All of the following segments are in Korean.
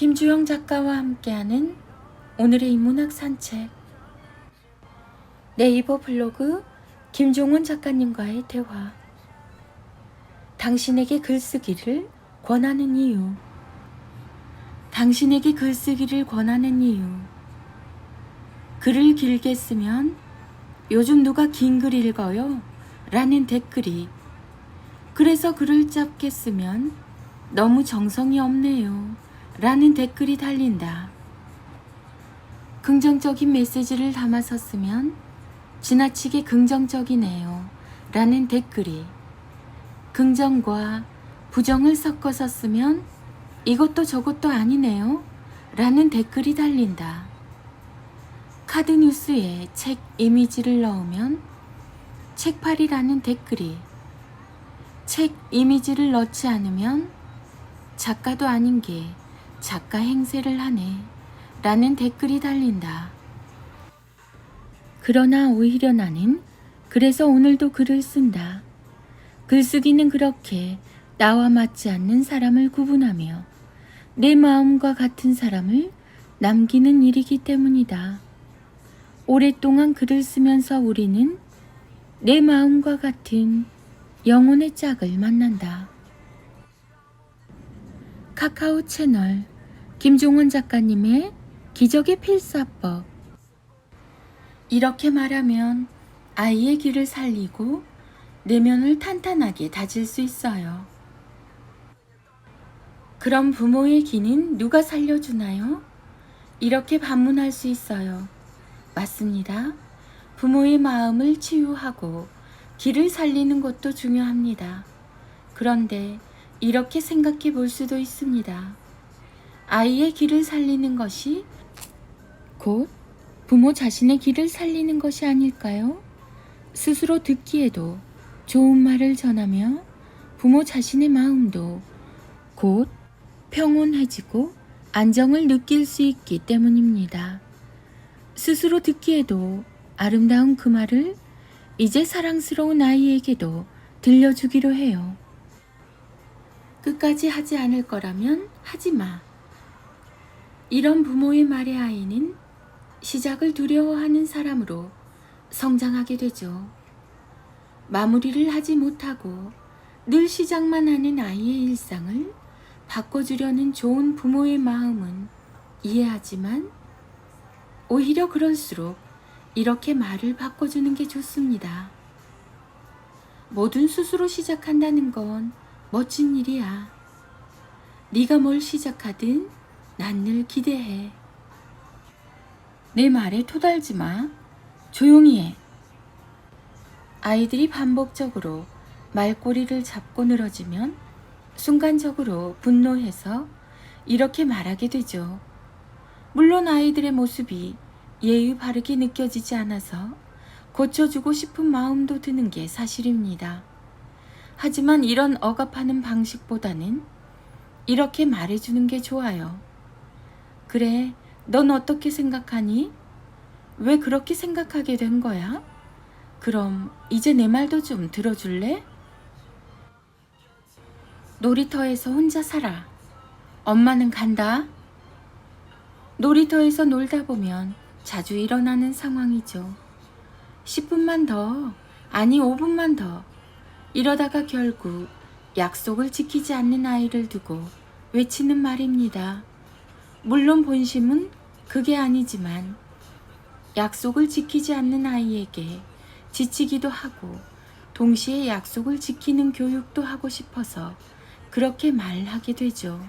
김주영 작가와 함께하는 오늘의 인문학 산책. 네이버 블로그 김종원 작가님과의 대화. 당신에게 글쓰기를 권하는 이유. 당신에게 글쓰기를 권하는 이유. 글을 길게 쓰면 요즘 누가 긴 글 읽어요? 라는 댓글이, 그래서 글을 짧게 쓰면 너무 정성이 없네요 라는 댓글이 달린다. 긍정적인 메시지를 담아서 쓰면 지나치게 긍정적이네요 라는 댓글이, 긍정과 부정을 섞어서 쓰면 이것도 저것도 아니네요 라는 댓글이 달린다. 카드 뉴스에 책 이미지를 넣으면 책팔이라는 댓글이, 책 이미지를 넣지 않으면 작가도 아닌 게 작가 행세를 하네 라는 댓글이 달린다. 그러나 오히려 나는 그래서 오늘도 글을 쓴다. 글쓰기는 그렇게 나와 맞지 않는 사람을 구분하며 내 마음과 같은 사람을 남기는 일이기 때문이다. 오랫동안 글을 쓰면서 우리는 내 마음과 같은 영혼의 짝을 만난다. 카카오 채널 김종원 작가님의 기적의 필사법. 이렇게 말하면 아이의 길을 살리고 내면을 탄탄하게 다질 수 있어요. 그럼 부모의 기는 누가 살려주나요? 이렇게 반문할 수 있어요. 맞습니다. 부모의 마음을 치유하고 길을 살리는 것도 중요합니다. 그런데 이렇게 생각해 볼 수도 있습니다. 아이의 길을 살리는 것이 곧 부모 자신의 길을 살리는 것이 아닐까요? 스스로 듣기에도 좋은 말을 전하며 부모 자신의 마음도 곧 평온해지고 안정을 느낄 수 있기 때문입니다. 스스로 듣기에도 아름다운 그 말을 이제 사랑스러운 아이에게도 들려주기로 해요. 끝까지 하지 않을 거라면 하지 마. 이런 부모의 말에 아이는 시작을 두려워하는 사람으로 성장하게 되죠. 마무리를 하지 못하고 늘 시작만 하는 아이의 일상을 바꿔주려는 좋은 부모의 마음은 이해하지만 오히려 그럴수록 이렇게 말을 바꿔주는 게 좋습니다. 뭐든 스스로 시작한다는 건 멋진 일이야. 네가 뭘 시작하든 난 늘 기대해. 내 말에 토달지 마. 조용히 해. 아이들이 반복적으로 말꼬리를 잡고 늘어지면 순간적으로 분노해서 이렇게 말하게 되죠. 물론 아이들의 모습이 예의 바르게 느껴지지 않아서 고쳐주고 싶은 마음도 드는 게 사실입니다. 하지만 이런 억압하는 방식보다는 이렇게 말해주는 게 좋아요. 그래, 넌 어떻게 생각하니? 왜 그렇게 생각하게 된 거야? 그럼 이제 내 말도 좀 들어줄래? 놀이터에서 혼자 살아. 엄마는 간다. 놀이터에서 놀다 보면 자주 일어나는 상황이죠. 10분만 더, 아니 5분만 더. 이러다가 결국 약속을 지키지 않는 아이를 두고 외치는 말입니다. 물론 본심은 그게 아니지만 약속을 지키지 않는 아이에게 지치기도 하고 동시에 약속을 지키는 교육도 하고 싶어서 그렇게 말하게 되죠.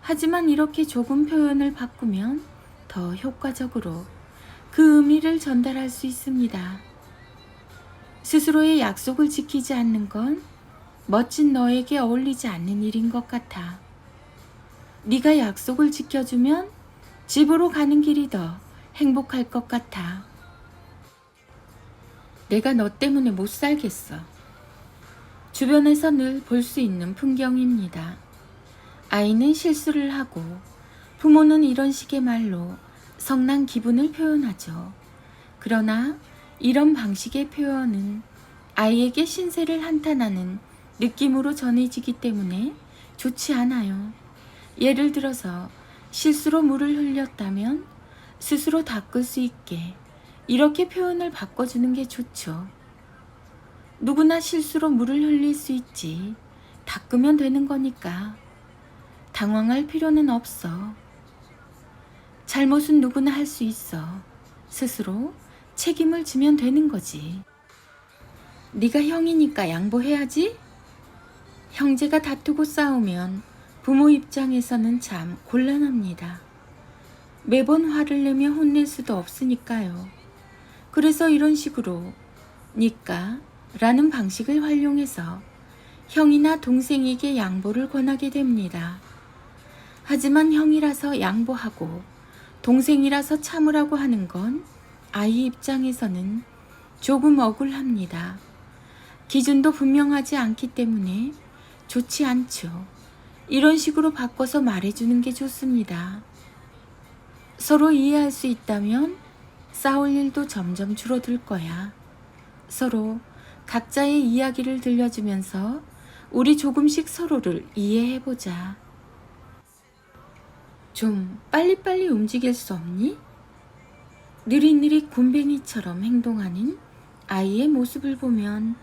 하지만 이렇게 조금 표현을 바꾸면 더 효과적으로 그 의미를 전달할 수 있습니다. 스스로의 약속을 지키지 않는 건 멋진 너에게 어울리지 않는 일인 것 같아. 네가 약속을 지켜주면 집으로 가는 길이 더 행복할 것 같아. 내가 너 때문에 못 살겠어. 주변에서 늘 볼 수 있는 풍경입니다. 아이는 실수를 하고 부모는 이런 식의 말로 성난 기분을 표현하죠. 그러나 이런 방식의 표현은 아이에게 신세를 한탄하는 느낌으로 전해지기 때문에 좋지 않아요. 예를 들어서 실수로 물을 흘렸다면 스스로 닦을 수 있게 이렇게 표현을 바꿔주는 게 좋죠. 누구나 실수로 물을 흘릴 수 있지. 닦으면 되는 거니까. 당황할 필요는 없어. 잘못은 누구나 할 수 있어. 스스로 책임을 지면 되는 거지. 네가 형이니까 양보해야지? 형제가 다투고 싸우면 부모 입장에서는 참 곤란합니다. 매번 화를 내며 혼낼 수도 없으니까요. 그래서 이런 식으로 니까 라는 방식을 활용해서 형이나 동생에게 양보를 권하게 됩니다. 하지만 형이라서 양보하고 동생이라서 참으라고 하는 건 아이 입장에서는 조금 억울합니다. 기준도 분명하지 않기 때문에 좋지 않죠. 이런 식으로 바꿔서 말해주는 게 좋습니다. 서로 이해할 수 있다면 싸울 일도 점점 줄어들 거야. 서로 각자의 이야기를 들려주면서 우리 조금씩 서로를 이해해보자. 좀 빨리빨리 움직일 수 없니? 느릿느릿 굼벵이처럼 행동하는 아이의 모습을 보면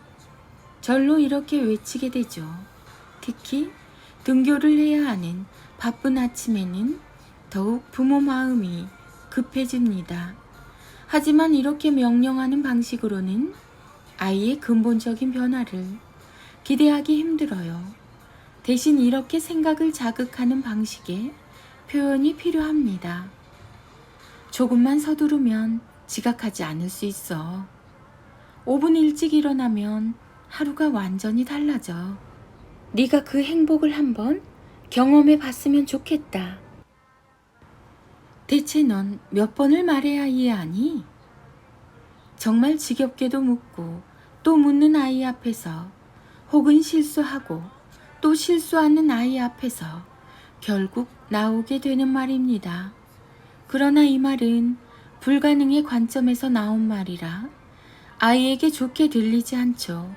절로 이렇게 외치게 되죠. 특히 등교를 해야 하는 바쁜 아침에는 더욱 부모 마음이 급해집니다. 하지만 이렇게 명령하는 방식으로는 아이의 근본적인 변화를 기대하기 힘들어요. 대신 이렇게 생각을 자극하는 방식의 표현이 필요합니다. 조금만 서두르면 지각하지 않을 수 있어. 5분 일찍 일어나면 하루가 완전히 달라져. 네가 그 행복을 한번 경험해 봤으면 좋겠다. 대체 넌 몇 번을 말해야 이해하니? 정말 지겹게도 묻고 또 묻는 아이 앞에서 혹은 실수하고 또 실수하는 아이 앞에서 결국 나오게 되는 말입니다. 그러나 이 말은 불가능의 관점에서 나온 말이라 아이에게 좋게 들리지 않죠.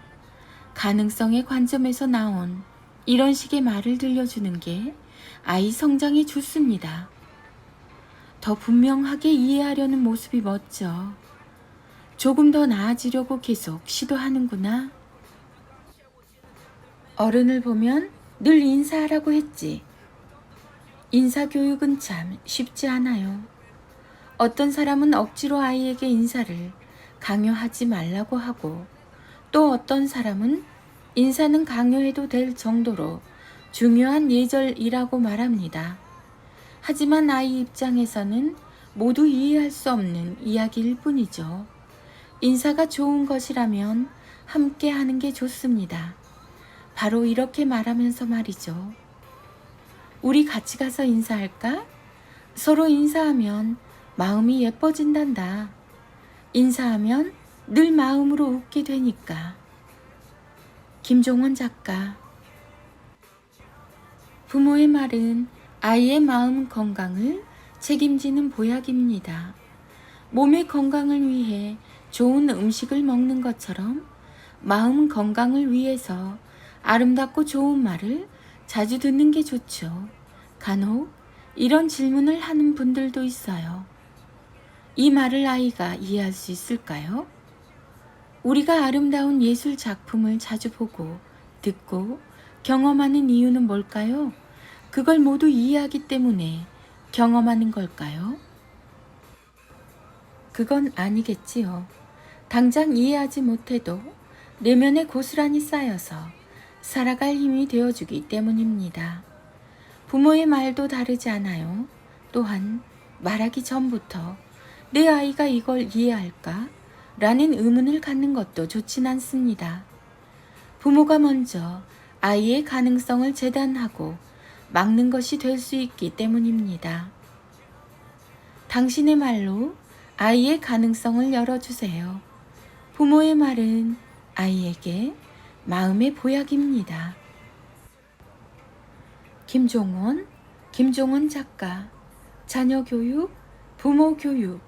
가능성의 관점에서 나온 이런 식의 말을 들려주는 게 아이 성장에 좋습니다. 더 분명하게 이해하려는 모습이 멋져. 조금 더 나아지려고 계속 시도하는구나. 어른을 보면 늘 인사하라고 했지. 인사교육은 참 쉽지 않아요. 어떤 사람은 억지로 아이에게 인사를 강요하지 말라고 하고 또 어떤 사람은 인사는 강요해도 될 정도로 중요한 예절이라고 말합니다. 하지만 아이 입장에서는 모두 이해할 수 없는 이야기일 뿐이죠. 인사가 좋은 것이라면 함께 하는 게 좋습니다. 바로 이렇게 말하면서 말이죠. 우리 같이 가서 인사할까? 서로 인사하면 마음이 예뻐진단다. 인사하면 늘 마음으로 웃게 되니까. 김종원 작가. 부모의 말은 아이의 마음 건강을 책임지는 보약입니다. 몸의 건강을 위해 좋은 음식을 먹는 것처럼 마음 건강을 위해서 아름답고 좋은 말을 자주 듣는 게 좋죠. 간혹 이런 질문을 하는 분들도 있어요. 이 말을 아이가 이해할 수 있을까요? 우리가 아름다운 예술 작품을 자주 보고 듣고 경험하는 이유는 뭘까요? 그걸 모두 이해하기 때문에 경험하는 걸까요? 그건 아니겠지요. 당장 이해하지 못해도 내면에 고스란히 쌓여서 살아갈 힘이 되어주기 때문입니다. 부모의 말도 다르지 않아요. 또한 말하기 전부터 내 아이가 이걸 이해할까? 라는 의문을 갖는 것도 좋진 않습니다. 부모가 먼저 아이의 가능성을 재단하고 막는 것이 될 수 있기 때문입니다. 당신의 말로 아이의 가능성을 열어주세요. 부모의 말은 아이에게 마음의 보약입니다. 김종원 작가. 자녀 교육, 부모 교육,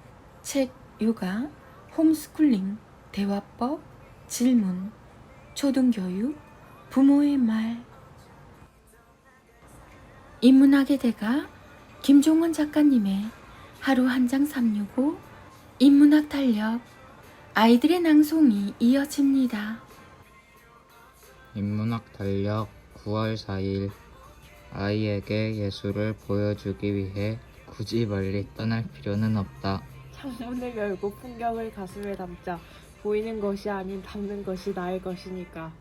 책, 육아, 홈스쿨링, 대화법, 질문, 초등교육, 부모의 말. 인문학의 대가 김종원 작가님의 하루 한 장 365 인문학 달력 아이들의 낭송이 이어집니다. 인문학 달력 9월 4일 아이에게 예술을 보여주기 위해 굳이 멀리 떠날 필요는 없다. 창문을 열고 풍경을 가슴에 담자. 보이는 것이 아닌 담는 것이 나의 것이니까.